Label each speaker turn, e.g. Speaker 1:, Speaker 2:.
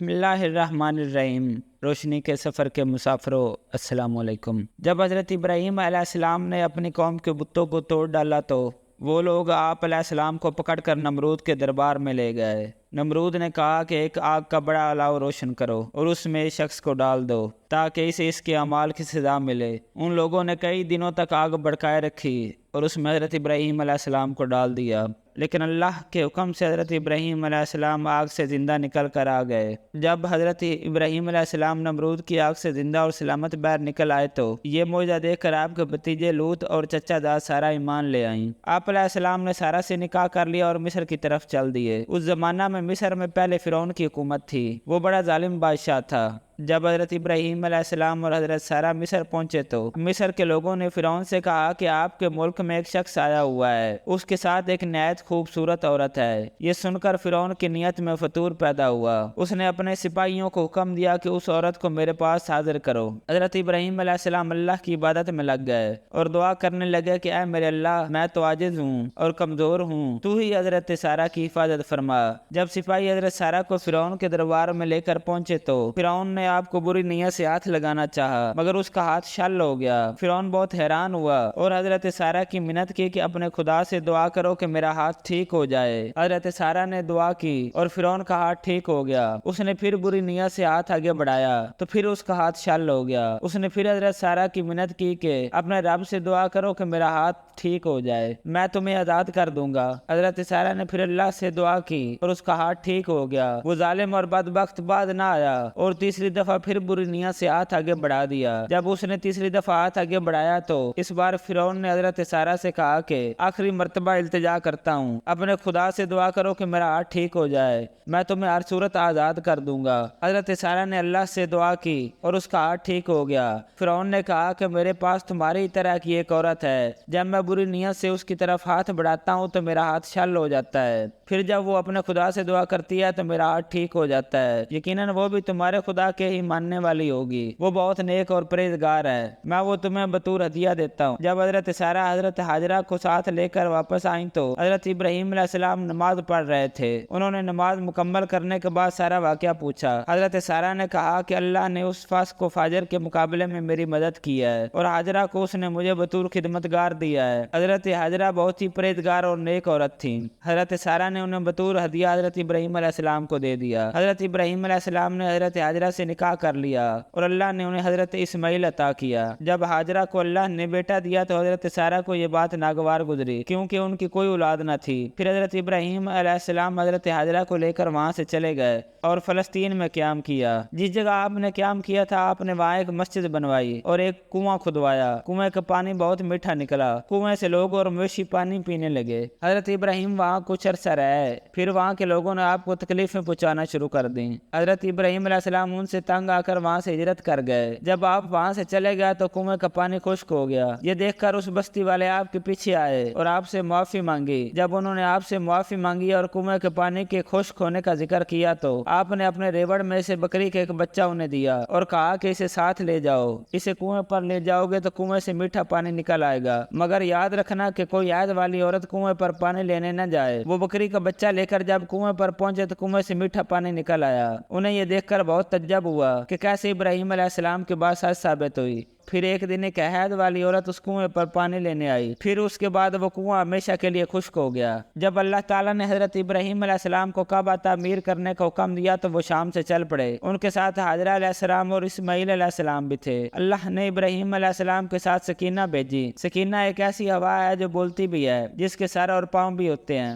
Speaker 1: بسم اللہ الرحمن الرحیم۔ روشنی کے سفر کے مسافروں، السلام علیکم۔ جب حضرت ابراہیم علیہ السلام نے اپنی قوم کے بتوں کو توڑ ڈالا تو وہ لوگ آپ علیہ السلام کو پکڑ کر نمرود کے دربار میں لے گئے۔ نمرود نے کہا کہ ایک آگ کا بڑا الاؤ روشن کرو اور اس میں اس شخص کو ڈال دو تاکہ اسے اس کے اعمال کی سزا ملے۔ ان لوگوں نے کئی دنوں تک آگ بھڑکائے رکھی اور اس میں حضرت ابراہیم علیہ السلام کو ڈال دیا، لیکن اللہ کے حکم سے حضرت ابراہیم علیہ السلام آگ سے زندہ نکل کر آ گئے۔ جب حضرت ابراہیم علیہ السلام نمرود کی آگ سے زندہ اور سلامت باہر نکل آئے تو یہ معجزہ دیکھ کر آپ کے بھتیجے لوط اور چچا داد سارا ایمان لے آئیں۔ آپ علیہ السلام نے سارا سے نکاح کر لیا اور مصر کی طرف چل دیے۔ اس زمانہ میں مصر میں پہلے فرعون کی حکومت تھی، وہ بڑا ظالم بادشاہ تھا۔ جب حضرت ابراہیم علیہ السلام اور حضرت سارہ مصر پہنچے تو مصر کے لوگوں نے فرعون سے کہا کہ آپ کے ملک میں ایک شخص آیا ہوا ہے، اس کے ساتھ ایک نہایت خوبصورت عورت ہے۔ یہ سن کر فرعون کی نیت میں فتور پیدا ہوا۔ اس نے اپنے سپاہیوں کو حکم دیا کہ اس عورت کو میرے پاس حاضر کرو۔ حضرت ابراہیم علیہ السلام اللہ کی عبادت میں لگ گئے اور دعا کرنے لگے کہ اے میرے اللہ، میں تو عاجز ہوں اور کمزور ہوں، تو ہی حضرت سارہ کی حفاظت فرما۔ جب سپاہی حضرت سارہ کو فرعون کے دربار میں لے کر پہنچے تو فرعون نے آپ کو بری نیت سے ہاتھ لگانا چاہا، مگر اس کا ہاتھ شل ہو گیا۔ فرعون بہت حیران ہوا اور حضرت سارہ کی منت کی کہ اپنے خدا سے دعا کرو کہ میرا ہاتھ ٹھیک ہو جائے۔ حضرت سارہ نے دعا کی اور فرعون کا ہاتھ ٹھیک ہو گیا۔ اس نے پھر بری نیت سے ہاتھ آگے بڑھایا تو پھر اس کا ہاتھ شل ہو گیا۔ اس نے پھر حضرت سارہ کی منت کی کہ اپنے رب سے دعا کرو کہ میرا ہاتھ ٹھیک ہو جائے، میں تمہیں آزاد کر دوں گا۔ حضرت سارہ نے پھر اللہ سے دعا کی اور اس کا ہاتھ ٹھیک ہو گیا۔ وہ ظالم اور بدبخت بعد نہ آیا اور تیسری دفعہ پھر بری نیت سے ہاتھ آگے بڑھا دیا۔ جب اس نے تیسری دفعہ ہاتھ آگے بڑھایا تو اس بار فرعون نے حضرت سارہ سے کہا کہ آخری مرتبہ التجا کرتا ہوں، اپنے خدا سے دعا کرو کہ میرا ہاتھ ٹھیک ہو جائے، میں تمہیں ہر صورت آزاد کر دوں گا۔ حضرت سارہ نے اللہ سے دعا کی اور اس کا ہاتھ ٹھیک ہو گیا۔ فرعون نے کہا کہ میرے پاس تمہاری طرح کی ایک عورت ہے، جب میں بری نیت سے اس کی طرف ہاتھ بڑھاتا ہوں تو میرا ہاتھ شل ہو جاتا ہے، پھر جب وہ اپنے خدا سے دعا کرتی ہے تو میرا ہاتھ ٹھیک ہو جاتا ہے۔ یقیناً وہ بھی تمہارے خدا کے ہی ماننے والی ہوگی، وہ بہت نیک اور پرہیزگار ہے، میں وہ تمہیں بطور ہدیہ دیتا ہوں۔ جب حضرت سارہ حضرت ہاجرہ کو ساتھ لے کر واپس آئیں تو حضرت ابراہیم علیہ السلام نماز پڑھ رہے تھے۔ انہوں نے نماز مکمل کرنے کے بعد سارا واقعہ پوچھا۔ حضرت سارہ نے کہا کہ اللہ نے اس فاسق و فاجر کے مقابلے میں میری مدد کی ہے اور ہاجرہ کو اس نے مجھے بطور خدمتگار دیا ہے۔ حضرت ہاجرہ بہت ہی پرہیزگار اور نیک عورت تھی۔ حضرت سارہ نے انہیں بطور ہدیہ حضرت ابراہیم علیہ السلام کو دے دیا۔ حضرت ابراہیم علیہ السلام نے حضرت ہاجرہ سے نکاح کر لیا اور اللہ نے انہیں حضرت اسماعیل عطا کیا۔ جب ہاجرہ کو اللہ نے بیٹا دیا تو حضرت سارہ کو یہ بات ناگوار گزری کیونکہ ان کی کوئی اولاد نہ تھی۔ پھر حضرت ابراہیم علیہ السلام حضرت ہاجرہ کو لے کر وہاں سے چلے گئے اور فلسطین میں قیام کیا۔ جس جگہ آپ نے قیام کیا تھا آپ نے وہاں ایک مسجد بنوائی اور ایک کنواں کھدوایا۔ کنویں کا پانی بہت میٹھا نکلا، کنویں سے لوگ اور مویشی پانی پینے لگے۔ حضرت ابراہیم وہاں کچھ عرصہ رہے، پھر وہاں کے لوگوں نے آپ کو تکلیفیں پہنچانا شروع کر دیں۔ حضرت ابراہیم علیہ السلام ان سے تنگ آ کر وہاں سے ہجرت کر گئے۔ جب آپ وہاں سے چلے گئے تو کنویں کا پانی خشک ہو گیا۔ یہ دیکھ کر اس بستی والے آپ کے پیچھے آئے اور آپ سے معافی مانگی۔ جب انہوں نے آپ سے معافی مانگی اور کنویں کے پانی کے خشک ہونے کا ذکر کیا تو آپ نے اپنے ریوڑ میں سے بکری کے ایک بچہ انہیں دیا اور کہا کہ اسے ساتھ لے جاؤ، اسے کنویں پر لے جاؤ گے تو کنویں سے میٹھا پانی نکل آئے گا، مگر یاد رکھنا کہ کوئی عید والی عورت کنویں پر پانی لینے نہ جائے۔ وہ بکری کا بچہ لے کر جب کنویں پر پہنچے تو کنویں سے میٹھا پانی نکل آیا۔ انہیں یہ دیکھ کر بہت تعجب ہوا کہ کیسے ابراہیم علیہ السلام کی بات سچ ثابت ہوئی۔ پھر ایک دن ایک حید والی عورت اس کنویں پر پانی لینے آئی، پھر اس کے بعد وہ کنواں ہمیشہ کے لیے خشک ہو گیا۔ جب اللہ تعالیٰ نے حضرت ابراہیم علیہ السلام کو کعبہ تعمیر کرنے کا حکم دیا تو وہ شام سے چل پڑے۔ ان کے ساتھ ہاجرہ علیہ السلام اور اسماعیل علیہ السلام بھی تھے۔ اللہ نے ابراہیم علیہ السلام کے ساتھ سکینہ بھیجی۔ سکینہ ایک ایسی ہوا ہے جو بولتی بھی ہے، جس کے سر اور پاؤں بھی ہوتے ہیں۔